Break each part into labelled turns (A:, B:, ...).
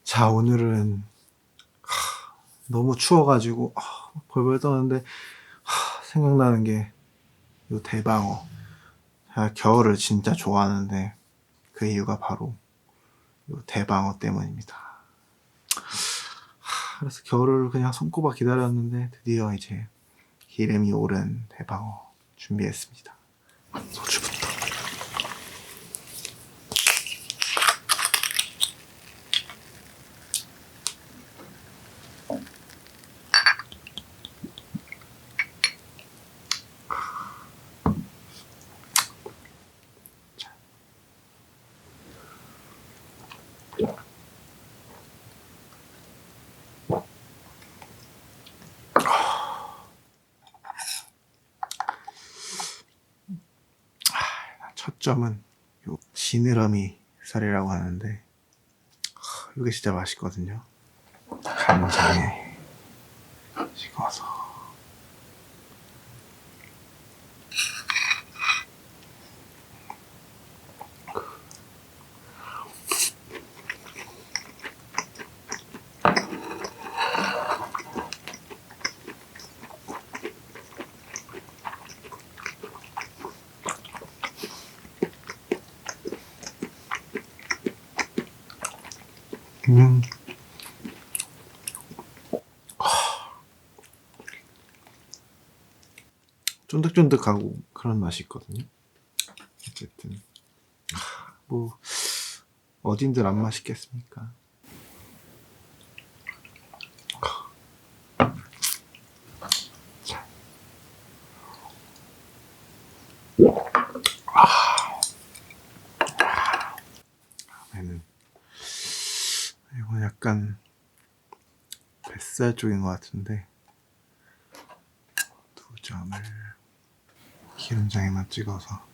A: 자, 오늘은 너무 추워가지고 벌벌 떠는데 생각나는 게 요 대방어. 제가 겨울을 진짜 좋아하는데 그 이유가 바로 요 대방어 때문입니다. 그래서 겨울을 그냥 손꼽아 기다렸는데 드디어 이제 기름이 오른 대방어 준비했습니다. 소주부터. 첫 점은 요 지느러미 살이라고 하는데 이게 진짜 맛있거든요. 간장에 찍어서. 쫀득쫀득하고 그런 맛이 있거든요. 어쨌든 뭐 어딘들 안 맛있겠습니까? 다음에는 이건 약간 뱃살 쪽인 것 같은데 두 점을 기름장에만 찍어서.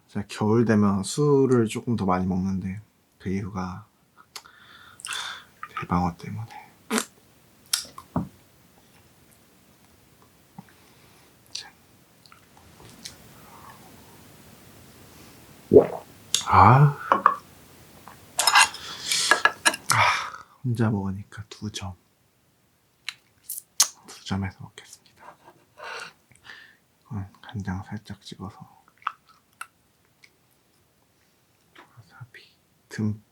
A: 제가 겨울 되면 술을 조금 더 많이 먹는데 그 이유가 대방어 때문에. 혼자 먹으니까 두 점에서 먹겠습니다. 간장 살짝 찍어서 와사비 듬뿍.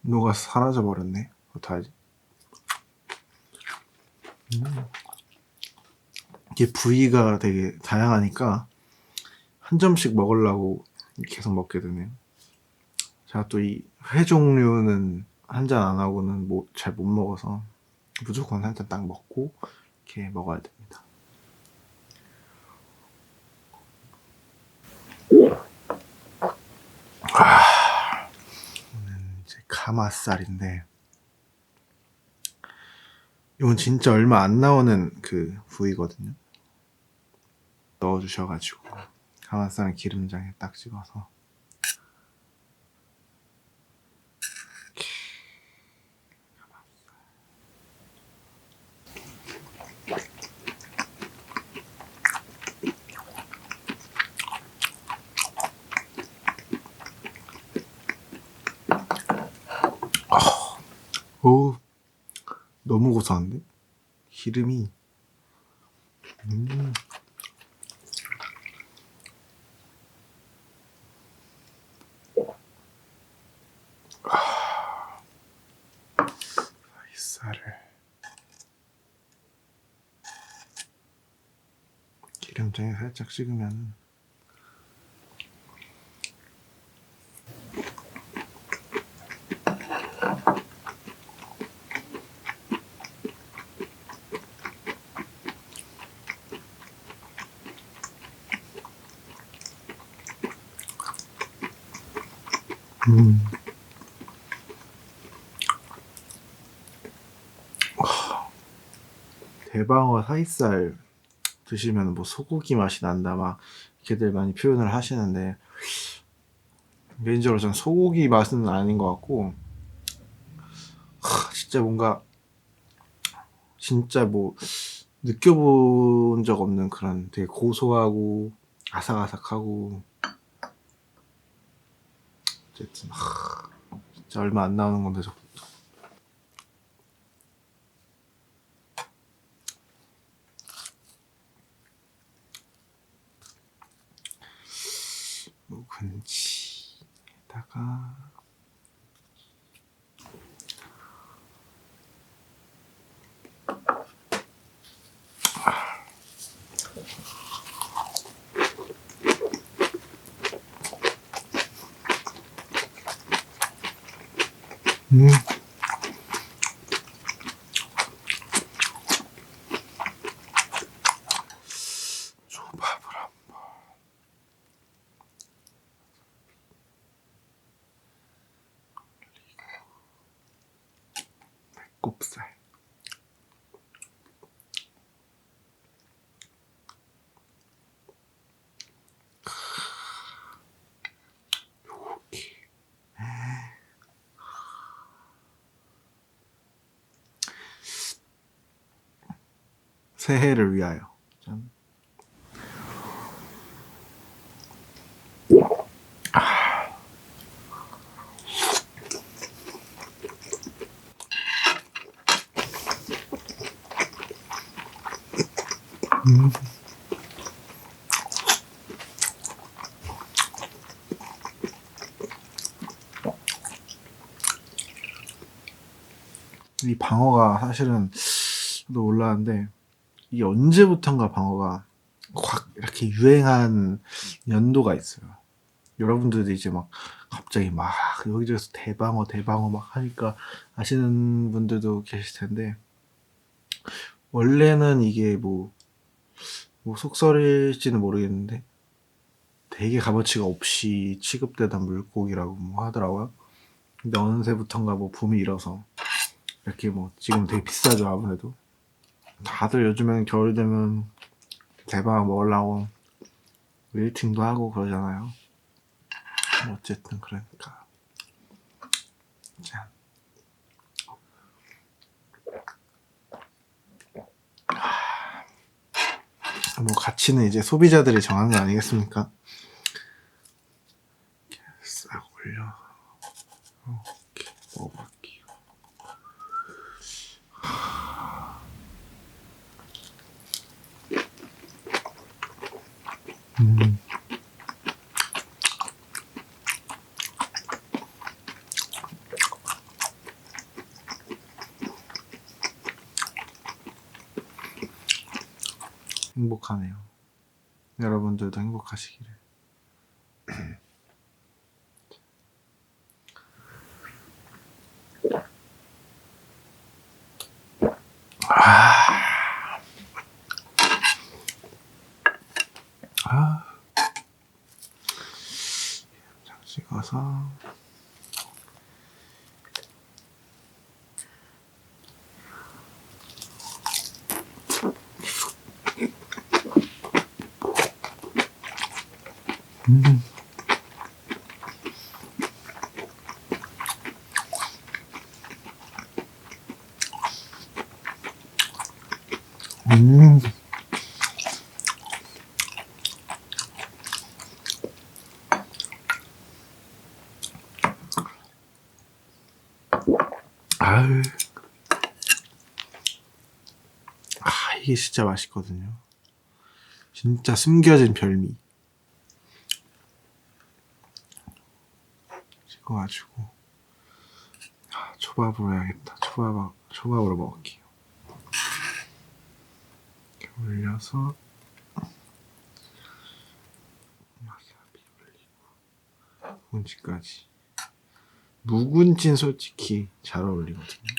A: 녹아 사라져 버렸네. 어떡하지? 이게 부위가 되게 다양하니까 한 점씩 먹으려고 계속 먹게 되네요. 제가 또 이 회 종류는 한 잔 안 하고는 잘 못 먹어서 무조건 한 잔 딱 먹고 이렇게 먹어야 됩니다. 이거는 이제 가마살인데 이건 진짜 얼마 안 나오는 그 부위거든요. 넣어주셔가지고 가마살은 기름장에 딱 찍어서 어우, 너무 고소한데? 기름이. 쌀을 기름장에 살짝 찍으면 대방어 사이살 드시면 뭐 소고기 맛이 난다 막 이렇게들 많이 표현을 하시는데 개인적으로 전 소고기 맛은 아닌 것 같고 진짜 뭔가 진짜 뭐 느껴본 적 없는 그런 되게 고소하고 아삭아삭하고 어쨌든 진짜 얼마 안 나오는 건데 저것도 묵은지에다가 조밥을 한번 배꼽살 요렇게 새해를 위하여 짠. 이 방어가 사실은 저도 몰랐는데 이게 언제부턴가 방어가 확 이렇게 유행한 연도가 있어요. 여러분들도 이제 막 갑자기 막 여기저기서 대방어 막 하니까 아시는 분들도 계실 텐데 원래는 이게 뭐 속설일지는 모르겠는데 되게 값어치가 없이 취급되던 물고기라고 뭐 하더라고요. 근데 어느새부턴가 뭐 붐이 일어서 이렇게 뭐 지금 되게 비싸죠 아무래도. 다들 요즘에는 겨울 되면 대방어 먹으려고 웨이팅도 하고 그러잖아요. 어쨌든 그러니까 자, 뭐 가치는 이제 소비자들이 정하는 거 아니겠습니까? 이렇게 싹 올려 이렇게 먹어볼게요. 행복하네요. 여러분들도 행복하시기를. 장 찍어서 아유. 이게 진짜 맛있거든요. 진짜 숨겨진 별미. 찍어가지고 초밥으로 해야겠다. 초밥으로 먹을게요. 이렇게 올려서 와사비 올리고 묵은지까지. 묵은지는 솔직히 잘 어울리거든요.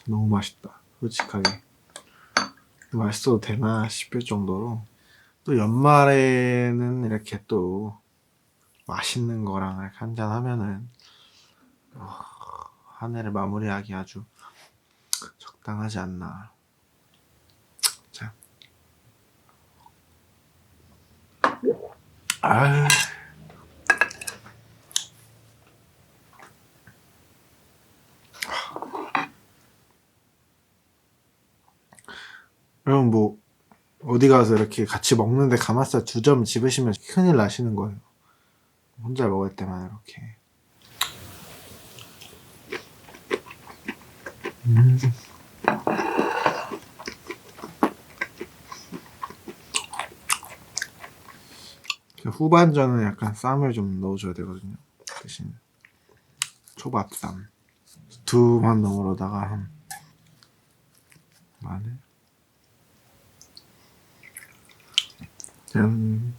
A: 너무 맛있다. 솔직하게 맛있어도 되나 싶을 정도로. 또 연말에는 이렇게 또 맛있는 거랑 이렇게 한잔 하면은 한 해를 마무리하기 아주 적당하지 않나. 자, 아유. 여러분 뭐 어디 가서 이렇게 같이 먹는데 가마살 2점 집으시면 큰일 나시는 거예요. 혼자 먹을 때만 이렇게. 후반전은 약간 쌈을 좀 넣어줘야 되거든요. 대신 초밥쌈 2만 넣으로다가 한 마늘 짠.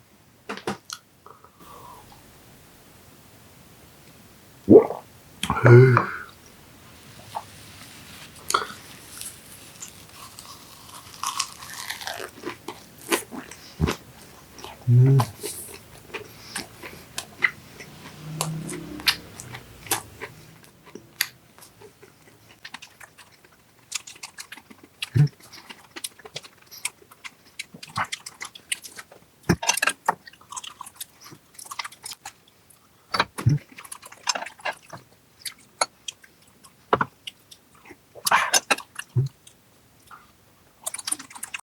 A: 에휴.